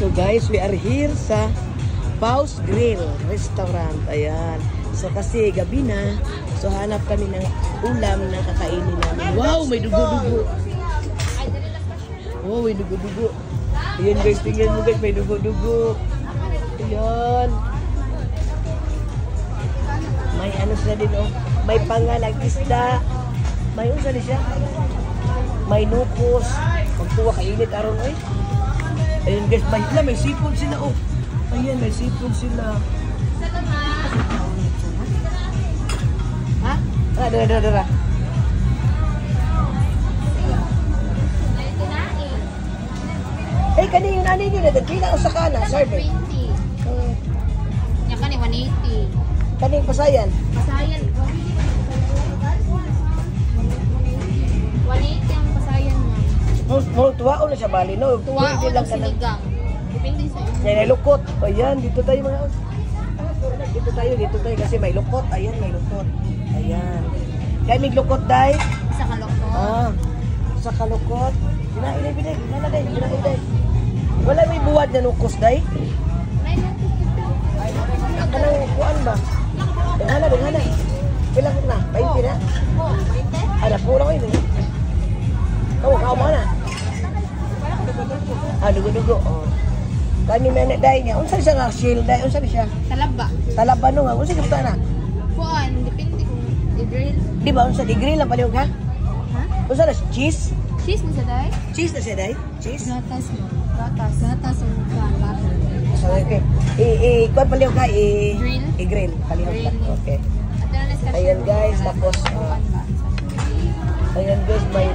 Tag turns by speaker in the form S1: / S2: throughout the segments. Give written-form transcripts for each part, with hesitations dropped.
S1: So guys, we are here sa Pau's Grill Restaurant. Ayan. So kasi gabi na, so hanap kami ng ulam na kakainin namin. Wow, may dugo-dugo. Oh, may dugo-dugo. Ayan guys, tingnan mo guys, may dugo-dugo. Ayan. May ano sila din oh. May pangalag isda. May usa din siya. May nukos. Magtuwa kainit aron oy. Ayan guys, may seafood sila oh. Ayan, may seafood sila. Ha? Dara. Eh, kani yung ani nyo na, pila o sa kana, server?
S2: 20. Yan kani, 180.
S1: Kani yung pasayan?
S2: Pasayan. 180 ang pasayan mo.
S1: Mo tuwa o na siya bali, no?
S2: Tuwa o ng sinigang. Depende sa iyo.
S1: Yan ay lukot. Ayan, dito tayo mga... Dito tayo kasi may lukot. Ayan, may lukot. Ayan. Kaya may lukot, day.
S2: Isa ka lukot.
S1: Sa kalukot. Binay. Wala may buwad na nukos, day.
S2: May lukot ito.
S1: Kanang kuan ba? Denghana. Pilang na? 20 na?
S2: Oo, 20.
S1: Ada pula ko yun. Kau mana? Dugo-dugo. Oh. Kani menek day niya. Unsa siya nga shield day? Unsa siya?
S2: Talaba.
S1: Talaba no nga. Unsa kita na?
S2: Kuan, depende kung i-grill.
S1: Di ba unsa di-grill lang paliw ka?
S2: Ha?
S1: Unsa na cheese?
S2: Cheese mo sa day?
S1: Cheese na siya day? Cheese?
S2: Gatas mo. Gatas o kuan, butter.
S1: So okay. Kuan paliw ka
S2: Grill?
S1: i-grill paliw ka.
S2: Grill.
S1: Okay.
S2: At ano na sa
S1: Ayan guys, tapos ayan guys, may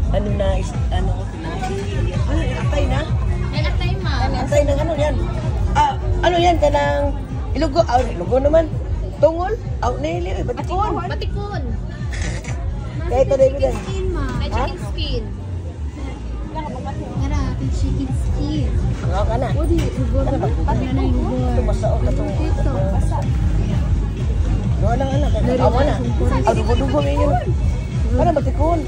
S1: ano na ano atay na?
S2: Ay, atay ma.
S1: Atay ng ano yan? Ano yan kanang ilugo? Ilugo naman. Tungol? Nili, batikon.
S2: Batikon.
S1: Kaya ito David yan.
S2: Skin ma. Ay, chicken skin. Ara, chicken skin.
S1: Ang ka na.
S2: O, di, lugor. Batikon na yung lugor.
S1: Tumasao ka itong...
S2: Ito, basa.
S1: Wala na. Awa na. Dugo-dugo ninyo. Para batikon.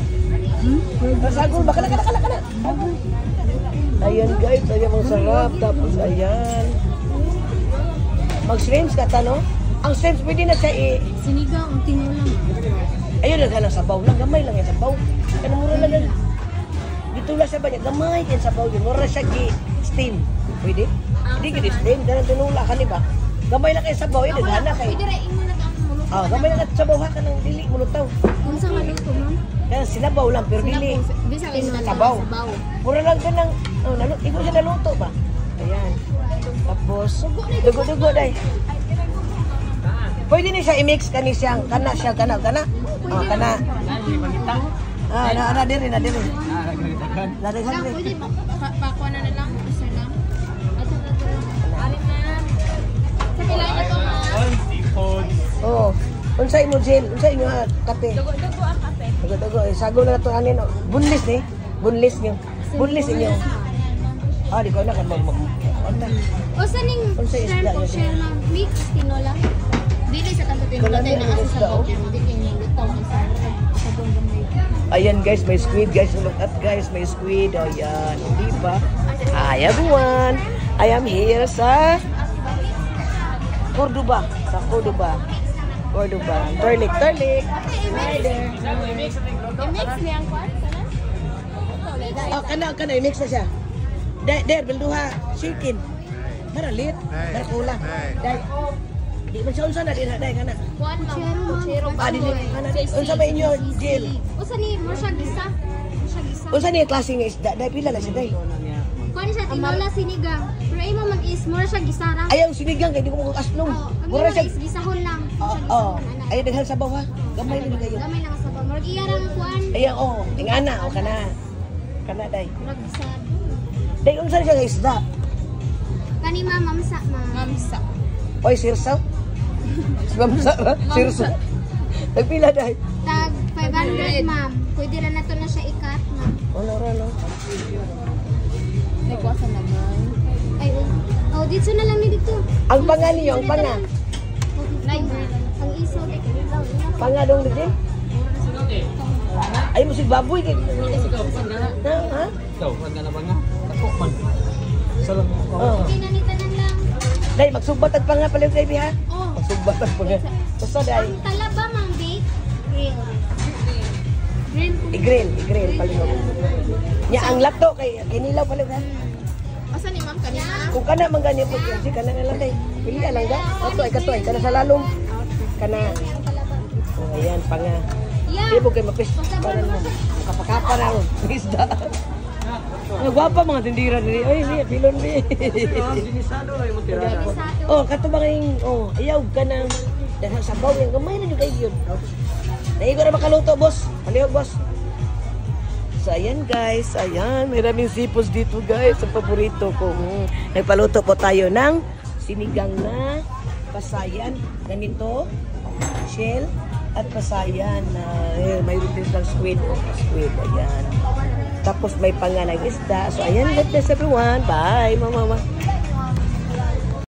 S1: Sagol ba? Kana. Ayan guys, ayan ang sarap. Tapos ayan. Mag-shrimps ka tanong. Ang shrimps pwede na siya
S2: Sinigang, ang tinulang.
S1: ayun lang ng sabaw lang. Gamay lang yung sabaw. Kaya mura lang. Dito lang sa banya. Gamay yung sabaw yun. Mura siya steam. Pwede? Hindi ka steam. Kaya tinula ka ba? Gamay lang kayo sabaw. Yun, nagana kayo.
S2: Pwede rin mo na ang mulutaw.
S1: Gamay lang at sabaw ha ka ng dili. Mulutaw.
S2: Kung saan ka luto, ma'am?
S1: Kaya sinabaw lang. Pero dili.
S2: Bisa kayo na
S1: Sabaw. Mura lang ka ng... Ikaw siya naluto ba? Ayan. Tapos, dugo-dugo day. Pwede niya siya i-mix kana. Kana. Kana. Na diri.
S2: Lang, pwede pakuha na lang. Isa lang. Arin na. Sa pilay na ito, ma'am.
S1: Oo. Unsay mo, Jill? Unsay inyo kape?
S2: Dugo ang kape.
S1: Dugo. Sago na ito anin. Bunlis eh. Bunlis niyo. Bunlis inyo. Di ko na kan mag.
S2: O saning share po share ng mix tinola. Dili sa tanto pinulay na asa sa bowl. Dili niya lutaw ang sa bong gamay.
S1: Ayan guys, may squid guys. Look at guys, may squid. Ayan, hindi ba? Hi everyone. I am here sa Cordoba. Turlik. Hi there.
S2: I-mix niya ang kwan sana?
S1: Kana i-mix na siya. Der, bilduha, chicken. Maralit, kulang. Dai. Di man siya unsa na din haday kana.
S2: Kwan ma'am.
S1: Dili kana. Unsa ba inyo, Jill?
S2: Usa ni mo siya gisa.
S1: Unsa ni klase nga isda? Dai pila na siya dai.
S2: Kwan siya tinola sinigang. Pero imo man is more siya gisara.
S1: Ayaw sinigang kay di ko mag-aslong.
S2: Mura siya gisahon lang.
S1: Ayaw daghang sabaw ha. Gamay lang kayo.
S2: Gamay lang sa pamor. Iya ra ang kwan.
S1: Ayaw ingana kana. Kana dai.
S2: Murag gisara.
S1: Dai unsa siya nga isda?
S2: Kani mamsa.
S1: Oy sirsaw. Mamsa. Sirsaw. Nagpila dai.
S2: Tag 500 ma'am. Pwede ra na to na siya ikat ma'am.
S1: Ano ra no?
S2: May kuwasa naman. Ay, dito na lang dito.
S1: Ang panga niyo, ang panga.
S2: Ang iso.
S1: Panga dong din. Ay musig baboy kay. Ha?
S3: Ikaw, man ka na ba nga? Ako man.
S1: Oh.
S2: Kinanitanan lang.
S1: Dahil magsubatan pa nga pala yung baby ha.
S2: Oh.
S1: Magsubatan pa nga. Basta dahil.
S2: Ang talaba mang bake. Grill.
S1: I-grill pala mo. Nya ang lato kay kinilaw pala ha.
S3: Asa ni ma'am kanina?
S1: Kung kana man ganyan po si kana na lang day. Pili lang da. Katoy kana sa lalong. Kana. Oh, ayan pa nga.
S2: Yeah.
S1: Di mo kay mapis para mo. Kapakapa na ron. Isda. Gwapa mga tindira diri. Oy, ni pilon ni. Oh, kato ba kayong ayaw ka nang dahil sabaw yung gamay na yung kayo yun. Naigo na makaluto, boss. Palihog, boss. So, ayan guys. Ayan. May raming sipos dito guys. Ang paborito ko. Nagpaluto po tayo ng sinigang na pasayan. Ganito. Shell. At pasayan. May rin squid. Squid. Ayan. Tapos may panganang isda. So, ayan. God bless everyone. Bye, mama.